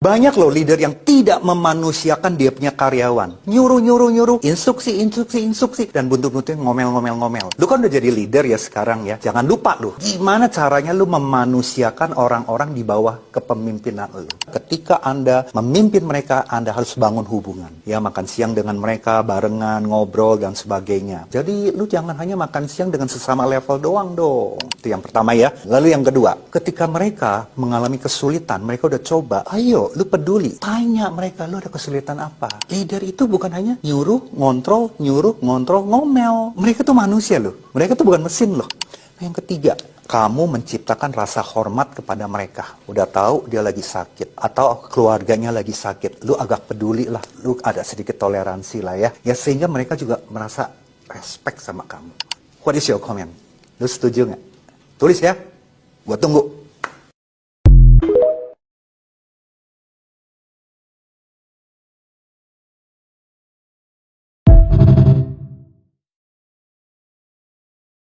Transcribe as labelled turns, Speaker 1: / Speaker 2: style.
Speaker 1: Banyak loh leader yang tidak memanusiakan dia punya karyawan. Nyuruh, instruksi, dan buntut-buntutnya ngomel. Lu kan udah jadi leader ya sekarang ya. Jangan lupa lu, gimana caranya lu memanusiakan orang-orang di bawah kepemimpinan lu. Ketika Anda memimpin mereka, Anda harus bangun hubungan. Ya, makan siang dengan mereka, barengan, ngobrol, dan sebagainya. Jadi lu jangan hanya makan siang dengan sesama level doang dong. Itu yang pertama ya. Lalu yang kedua, ketika mereka mengalami kesulitan, mereka udah coba, ayo lu peduli, tanya mereka, lu ada kesulitan apa. Leader itu bukan hanya nyuruh, ngontrol, ngomel. Mereka tuh manusia loh, mereka tuh bukan mesin loh. Yang ketiga, kamu menciptakan rasa hormat kepada mereka. Udah tahu dia lagi sakit atau keluarganya lagi sakit, lu agak peduli lah, lu ada sedikit toleransi lah ya. Ya sehingga mereka juga merasa respect sama kamu. What is your comment? Lu setuju nggak? Tulis ya, gua tunggu.